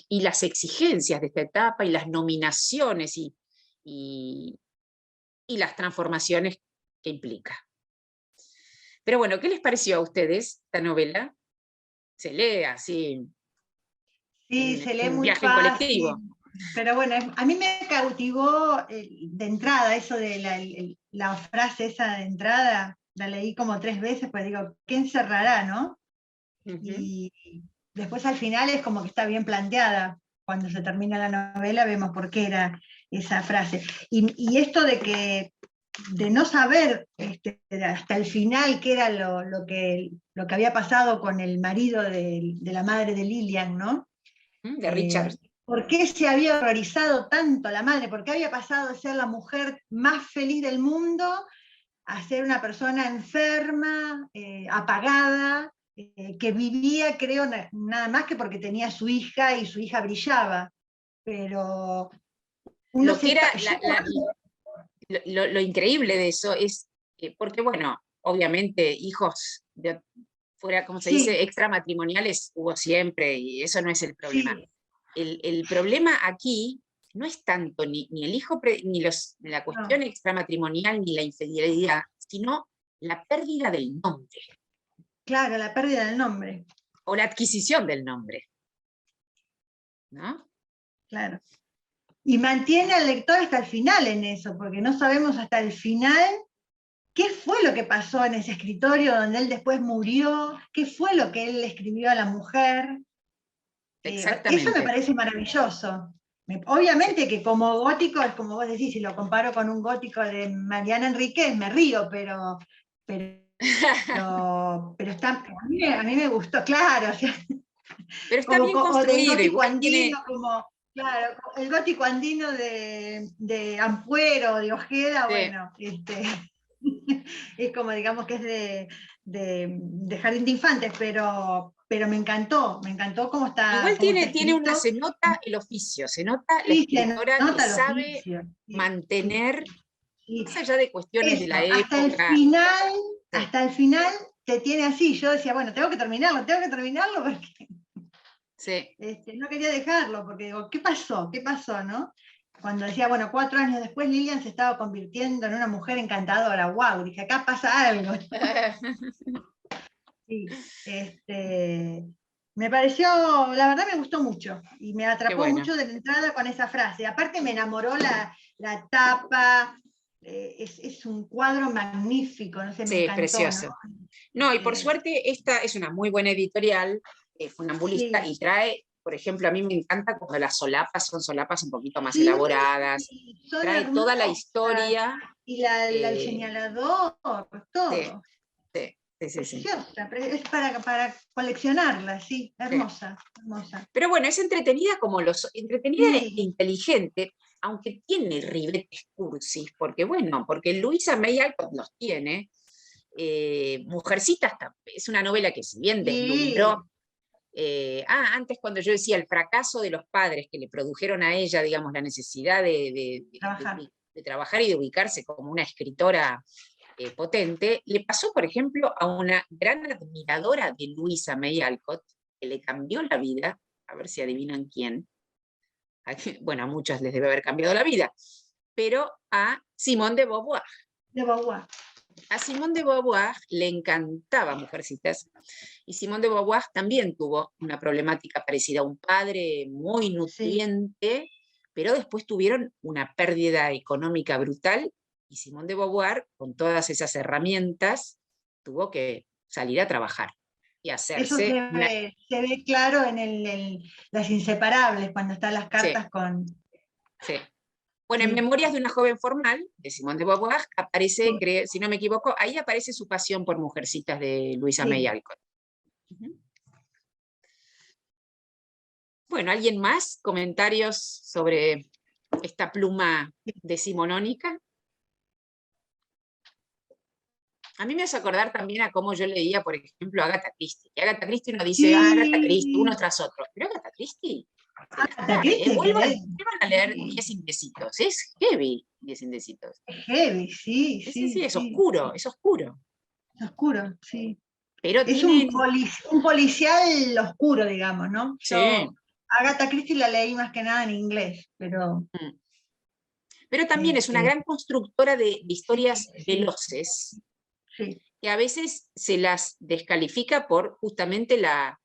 y las exigencias de esta etapa, y las nominaciones y las transformaciones que implica. Pero bueno, ¿qué les pareció a ustedes esta novela? Se lee así, Sí, se lee un muy viaje en fácil. colectivo. Pero bueno, a mí me cautivó de entrada eso de la frase esa de entrada, la leí como 3 veces, pues digo, ¿qué encerrará, no? Y después al final es como que está bien planteada. Cuando se termina la novela vemos por qué era esa frase. Y esto de no saber hasta el final qué era lo que había pasado con el marido de la madre de Lilian, ¿no? De Richard. ¿Por qué se había horrorizado tanto la madre? ¿Por qué había pasado de ser la mujer más feliz del mundo a ser una persona enferma, apagada, que vivía, creo, nada más que porque tenía su hija y su hija brillaba? Pero lo que era lo increíble de eso es, porque bueno, obviamente hijos fuera, como se dice, extramatrimoniales hubo siempre, y eso no es el problema. Sí. El problema aquí no es tanto ni el hijo, ni la cuestión extramatrimonial, ni la infidelidad, sino la pérdida del nombre. Claro, la pérdida del nombre. O la adquisición del nombre, ¿no? Claro. Y mantiene al lector hasta el final en eso, porque no sabemos hasta el final qué fue lo que pasó en ese escritorio donde él después murió, qué fue lo que él le escribió a la mujer. Exactamente. Eso me parece maravilloso. Obviamente que como gótico, es como vos decís, si lo comparo con un gótico de Mariana Enríquez, me río, pero está, a mí me gustó, claro. O sea, pero está bien construido. O del gótico andino, tiene... como, claro, el gótico andino de Ampuero, de Ojeda, sí. Bueno, es como, digamos que es de Jardín de Infantes, pero me encantó cómo está. Igual cómo se nota el oficio, se nota la escritora que sabe mantener, más allá de cuestiones de la época. Hasta el final te tiene así. Yo decía, bueno, tengo que terminarlo porque no quería dejarlo, porque digo, ¿qué pasó? ¿Qué pasó, no? Cuando decía, bueno, 4 años después Lilian se estaba convirtiendo en una mujer encantadora, wow, dije, acá pasa algo. Sí, me pareció, la verdad me gustó mucho, y me atrapó mucho de la entrada con esa frase. Aparte me enamoró la tapa, es un cuadro magnífico, no sé, me encantó. Precioso. No, y por suerte esta es una muy buena editorial, funambulista, y trae, por ejemplo, a mí me encanta cuando las solapas son solapas un poquito más elaboradas, trae hermosas, toda la historia. Y el señalador, todo. Sí. Preciosa, es para coleccionarla, sí, hermosa, hermosa. Pero bueno, es entretenida entretenida e inteligente, aunque tiene ribetes cursis, porque Louisa May Alcott los tiene. Mujercitas es una novela que si bien deslumbró, antes cuando yo decía el fracaso de los padres que le produjeron a ella, digamos, la necesidad de trabajar y de ubicarse como una escritora potente, le pasó, por ejemplo, a una gran admiradora de Louisa May Alcott, que le cambió la vida, a ver si adivinan quién. Bueno, a muchos les debe haber cambiado la vida, pero a Simone de Beauvoir. A Simone de Beauvoir le encantaba Mujercitas, y Simone de Beauvoir también tuvo una problemática parecida, un padre muy Sí, nutriente, pero después tuvieron una pérdida económica brutal, y Simone de Beauvoir, con todas esas herramientas, tuvo que salir a trabajar y eso hacerse una... se ve claro en Las Inseparables, cuando están las Sí, cartas con... sí. Bueno, en Sí, Memorias de una joven formal, de Simone de Beauvoir, aparece, si no me equivoco, ahí aparece su pasión por Mujercitas de Luisa May sí. Alcott. Ujú. Bueno, ¿alguien más? ¿Comentarios sobre esta pluma decimonónica? A mí me hace acordar también a cómo yo leía, por ejemplo, a Agatha Christie. Y Agatha Christie uno dice, ah, Agatha Christie, uno Sí, tras otro. Pero Agatha Christie se las Agatha trae, ¿eh? Christie, Vuelvan a leer sí, 10 Indecitos. Es heavy, 10 Indecitos. es heavy, sí, Sí, sí, sí, sí, es sí, oscuro, es oscuro. es oscuro, sí. Pero Es tienen, un policial oscuro, digamos, ¿no? sí. Yo Agatha Christie la leí más que nada en inglés, pero Mm. Pero también es una este, gran constructora de sí, historias sí, veloces, sí, que a veces se las descalifica por justamente la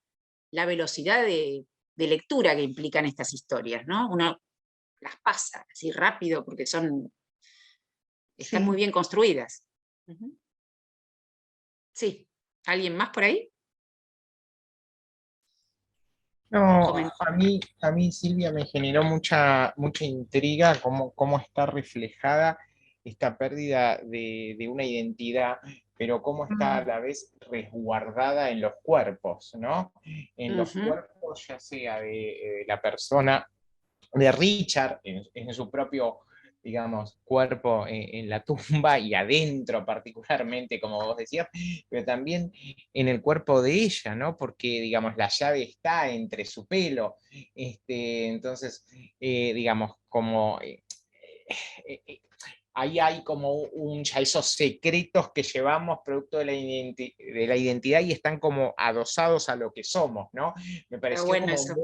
velocidad de lectura que implican estas historias, ¿no? Uno las pasa así rápido porque están muy sí. bien construidas. Ujú. Sí. ¿Alguien más por ahí? No, Comen- a mí Silvia me generó mucha intriga cómo está reflejada esta pérdida de una identidad, pero cómo está a Mm, la vez resguardada en los cuerpos, ¿no? En los Ujú. cuerpos, ya sea de la persona, de Richard, en su propio, digamos, cuerpo en la tumba y adentro particularmente, como vos decías, pero también en el cuerpo de ella, ¿no? Porque, digamos, la llave está entre su pelo. Entonces, digamos, como... ahí hay como ya esos secretos que llevamos producto de la identidad y están como adosados a lo que somos, ¿no? Me Está pareció bueno como eso.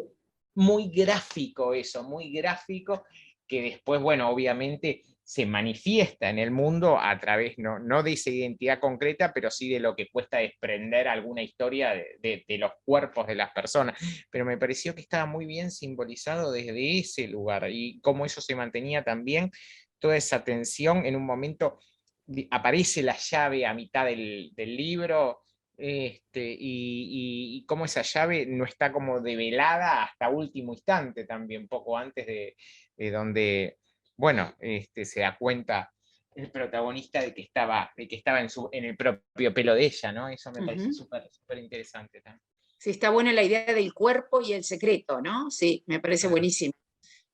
muy gráfico eso, muy gráfico, que después, bueno, obviamente se manifiesta en el mundo a través, no de esa identidad concreta, pero sí de lo que cuesta desprender alguna historia de los cuerpos de las personas. Pero me pareció que estaba muy bien simbolizado desde ese lugar y cómo eso se mantenía también, toda esa tensión en un momento aparece la llave a mitad del libro, y cómo esa llave no está como develada hasta último instante también, poco antes de donde, bueno, se da cuenta el protagonista de que estaba en el propio pelo de ella, ¿no? Eso me parece Ujú. súper súper interesante también. Sí, está buena la idea del cuerpo y el secreto, ¿no? Sí, me parece Claro. buenísimo.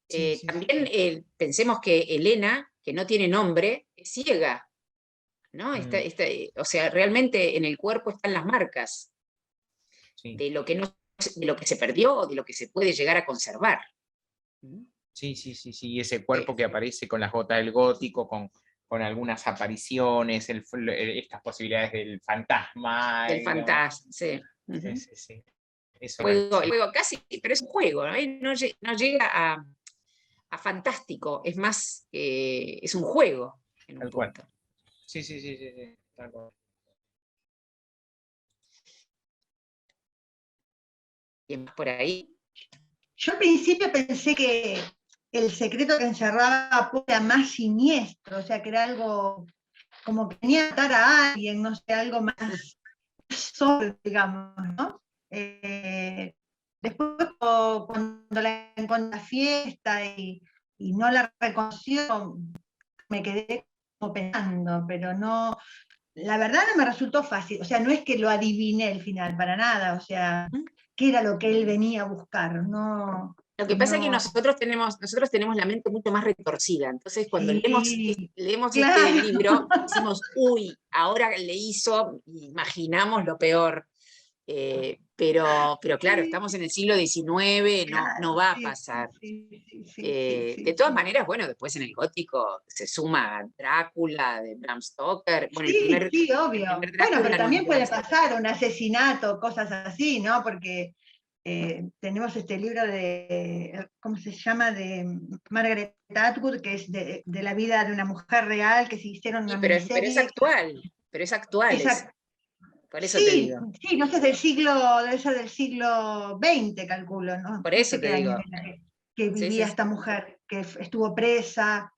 Sí, sí, sí, También pensemos que Elena, que no tiene nombre, es ciega, ¿no? mm, O sea, realmente en el cuerpo están las marcas sí, de lo que no, de lo que se perdió o de lo que se puede llegar a conservar. ¿Mm? sí, sí, sí, sí, ese cuerpo que aparece con las gotas del gótico, con algunas apariciones, estas posibilidades del fantasma, Del digamos. fantasma, sí. Sí, Ujú. sí, sí. Eso me El parece. juego casi, pero es un juego, ¿no? No llega a fantástico, es más, es un juego en un Tal cual. punto. Sí, sí, sí, sí, sí, tal cual. Y más por ahí. Yo al principio pensé que el secreto que encerraba a Poe era más siniestro, o sea, que era algo como que venía a matar a alguien, no sé, algo más solo, digamos, ¿no? Después, cuando la encontré en la fiesta y no la reconoció, me quedé como pensando, pero no, la verdad no me resultó fácil, o sea, no es que lo adiviné el final, para nada, o sea, qué era lo que él venía a buscar, no, Lo que pasa es que no, nosotros tenemos la mente mucho más retorcida. Entonces, cuando sí, leemos este claro, libro, decimos, uy, ahora le hizo, imaginamos lo peor. Pero claro, sí, estamos en el siglo XIX, no claro, va a sí, pasar. sí, sí, sí, sí, De sí, todas sí. maneras, bueno, después en el gótico se suma Drácula de Bram Stoker. Bueno, Sí, sí, el obvio. primer Bueno, pero Drácula no es de también Bram puede Stoker. pasar un asesinato, cosas así, ¿no? Porque tenemos este libro de, ¿cómo se llama? De Margaret Atwood, que es de la vida de una mujer real, que se hicieron una Sí, pero es miniserie. actual. pero es actual. Exacto. Por eso te Sí, digo. sí, no sé, debe ser del siglo XX, calculo, ¿no? Por No eso sé te qué año digo. era que Sí, vivía sí, sí. esta mujer, que estuvo presa,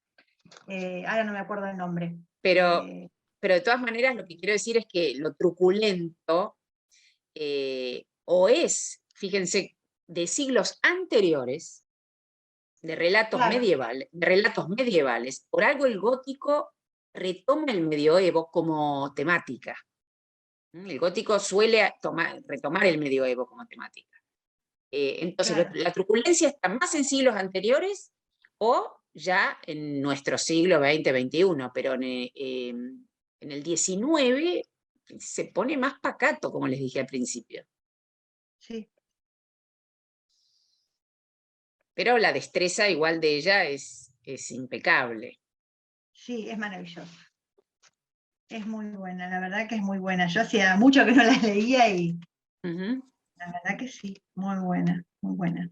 ahora no me acuerdo el nombre. Pero de todas maneras lo que quiero decir es que lo truculento o es, fíjense, de siglos anteriores, de relatos Claro. medievales. Por algo el gótico retoma el medioevo como temática. El gótico suele retomar el medioevo como temática. Entonces, Claro. la truculencia está más en siglos anteriores o ya en nuestro siglo XX, XXI, pero en el XIX se pone más pacato, como les dije al principio. Sí. Pero la destreza igual de ella es impecable. Sí, es maravilloso. Es muy buena, la verdad que es muy buena. Yo hacía mucho que no las leía y la verdad que sí, muy buena, muy buena.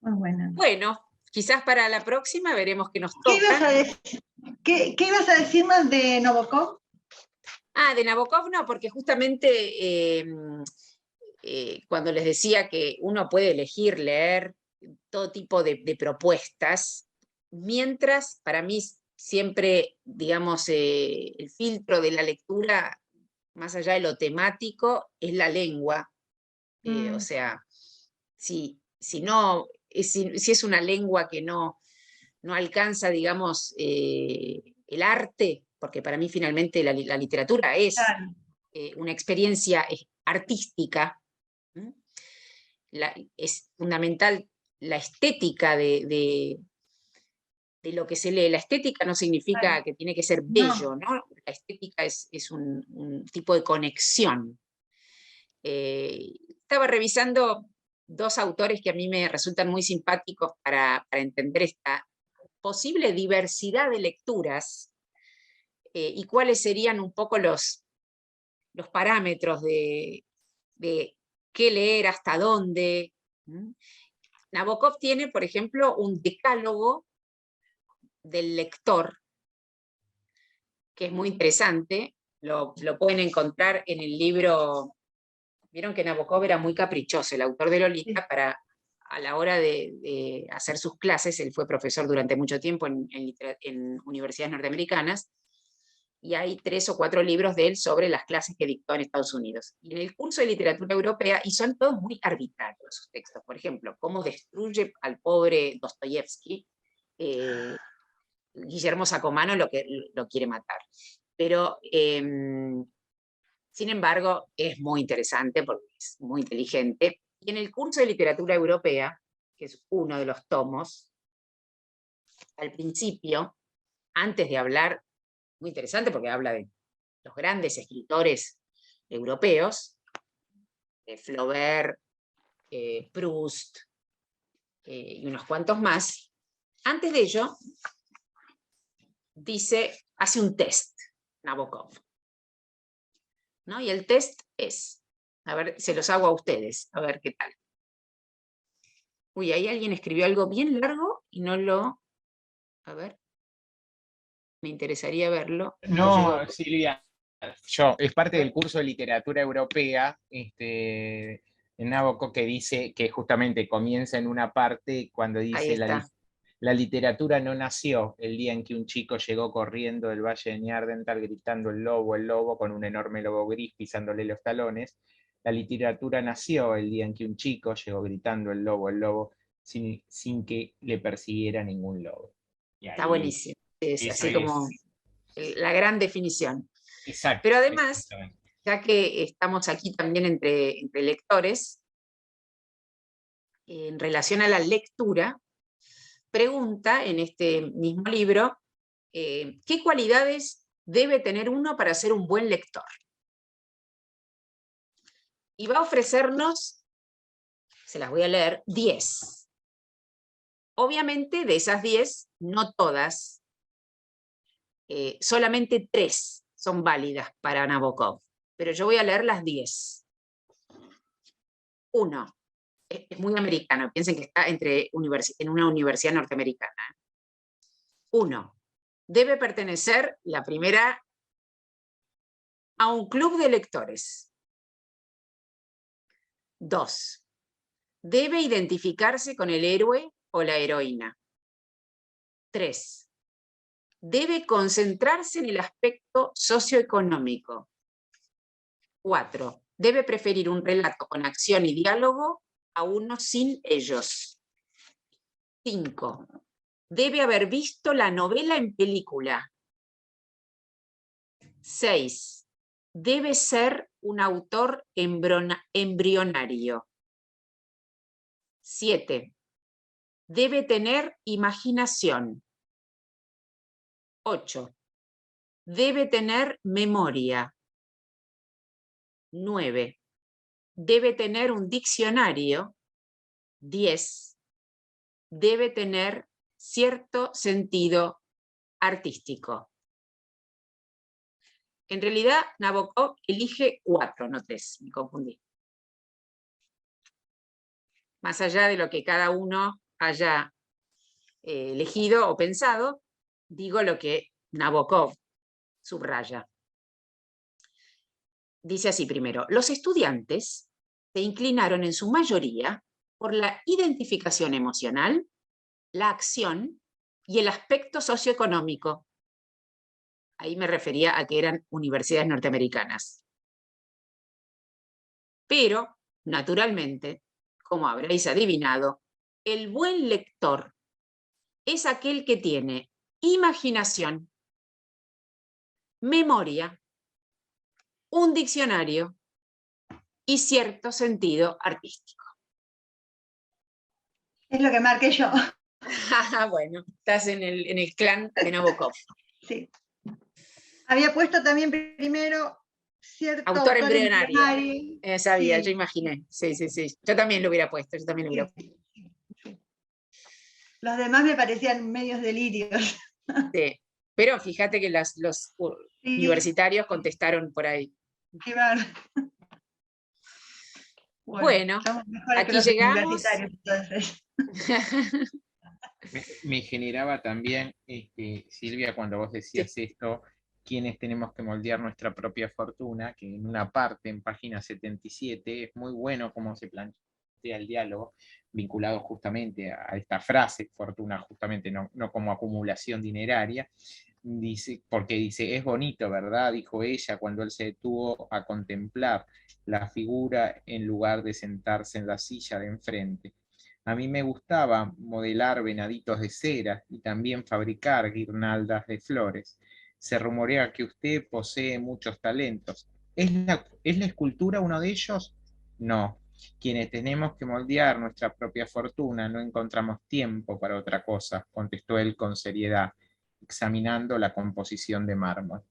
Muy buena. Bueno, quizás para la próxima veremos qué nos ¿Qué ibas toca. a decir? ¿Qué ibas a decirnos de Nabokov? De Nabokov no, porque justamente cuando les decía que uno puede elegir leer todo tipo de propuestas, mientras para mí siempre, digamos, el filtro de la lectura, más allá de lo temático, es la lengua. O sea, si es una lengua que no alcanza, digamos, el arte, porque para mí finalmente la literatura es Claro. una experiencia artística, es fundamental la estética de lo que se lee. La estética no significa Claro. que tiene que ser No. bello, ¿no? La estética es un tipo de conexión. Estaba revisando dos autores que a mí me resultan muy simpáticos para entender esta posible diversidad de lecturas y cuáles serían un poco los parámetros de qué leer, hasta dónde. Nabokov tiene, por ejemplo, un decálogo del lector, que es muy interesante, lo pueden encontrar en el libro. Vieron que Nabokov era muy caprichoso, el autor de Lolita, a la hora de hacer sus clases. Él fue profesor durante mucho tiempo en universidades norteamericanas, y hay 3 o 4 libros de él sobre las clases que dictó en Estados Unidos. Y en el curso de literatura europea, y son todos muy arbitrarios sus textos, por ejemplo, cómo destruye al pobre Dostoyevsky, Guillermo Sacomano lo quiere matar. Pero, sin embargo, es muy interesante porque es muy inteligente. Y en el curso de literatura europea, que es uno de los tomos, al principio, antes de hablar, muy interesante porque habla de los grandes escritores europeos, Flaubert, Proust y unos cuantos más. Antes de ello, hace un test, Nabokov, ¿no? Y el test es, a ver, se los hago a ustedes, a ver qué tal. Uy, ahí alguien escribió algo bien largo y no lo... A ver, me interesaría verlo. No, Silvia, es parte del curso de literatura europea, en Nabokov, que dice que justamente comienza en una parte cuando Ahí dice está. la literatura no nació el día en que un chico llegó corriendo del valle de Nyardental gritando el lobo, con un enorme lobo gris pisándole los talones. La literatura nació el día en que un chico llegó gritando el lobo, sin que le persiguiera ningún lobo. Y Está ahí, buenísimo. Es eso así como la gran definición. exacto. Pero además, ya que estamos aquí también entre lectores, en relación a la lectura, pregunta en este mismo libro, ¿qué cualidades debe tener uno para ser un buen lector? Y va a ofrecernos, se las voy a leer, 10. Obviamente de esas 10, no todas, solamente 3 son válidas para Nabokov, pero yo voy a leer las 10. 1. Es muy americano, piensen que está en una universidad norteamericana. 1. Debe pertenecer, la primera a un club de lectores. 2. Debe identificarse con el héroe o la heroína. 3. Debe concentrarse en el aspecto socioeconómico. 4. Debe preferir un relato con acción y diálogo a uno sin ellos. 5. Debe haber visto la novela en película. 6. Debe ser un autor embrionario. 7. Debe tener imaginación. 8. Debe tener memoria. 9. Debe tener un diccionario. 10. Debe tener cierto sentido artístico. En realidad, Nabokov elige 4, no 3, me confundí. Más allá de lo que cada uno haya elegido o pensado, digo lo que Nabokov subraya. Dice así primero: los estudiantes se inclinaron en su mayoría por la identificación emocional, la acción y el aspecto socioeconómico. Ahí me refería a que eran universidades norteamericanas. Pero, naturalmente, como habréis adivinado, el buen lector es aquel que tiene imaginación, memoria, un diccionario y cierto sentido artístico. Es lo que marqué yo. Bueno, estás en el clan de Nabokov. Sí. Había puesto también primero cierto Autor embrionario. Sabía, sí. yo imaginé. Sí. Yo también lo hubiera puesto. Sí. Los demás me parecían medios delirios. Sí. Pero fíjate que los universitarios contestaron por ahí. Claro. Bueno, aquí llegamos. Me generaba también, Silvia, cuando vos decías esto, quienes tenemos que moldear nuestra propia fortuna, que en una parte, en página 77, es muy bueno cómo se plantea el diálogo, vinculado justamente a esta frase, fortuna justamente, no como acumulación dineraria, porque dice, es bonito, ¿verdad?, dijo ella, cuando él se detuvo a contemplar la figura en lugar de sentarse en la silla de enfrente. A mí me gustaba modelar venaditos de cera y también fabricar guirnaldas de flores. Se rumorea que usted posee muchos talentos. ¿Es la escultura uno de ellos? No. Quienes tenemos que moldear nuestra propia fortuna no encontramos tiempo para otra cosa, contestó él con seriedad, examinando la composición de mármol.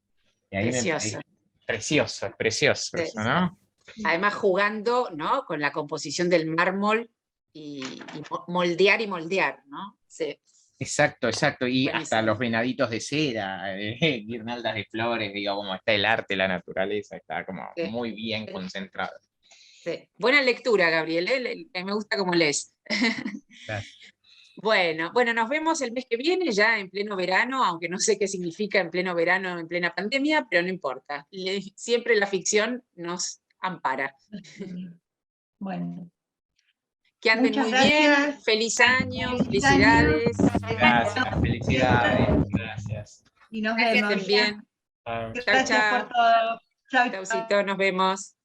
Y ahí precioso. Es precioso eso, ¿no? Además jugando, ¿no?, con la composición del mármol y moldear, ¿no? Sí. Exacto. Y buenísimo. hasta los venaditos de cera, guirnaldas de flores, digo, como está el arte, la naturaleza, está como muy bien concentrado. Sí. Buena lectura, Gabriel, me gusta cómo lees. Gracias. Bueno, nos vemos el mes que viene, ya en pleno verano, aunque no sé qué significa en pleno verano, en plena pandemia, pero no importa. Siempre la ficción nos ampara. Bueno. Que anden muy bien, feliz año, felicidades. Gracias, felicidades, gracias. Y nos Que vemos. estén bien. Gracias por todo. Chaucito, nos vemos.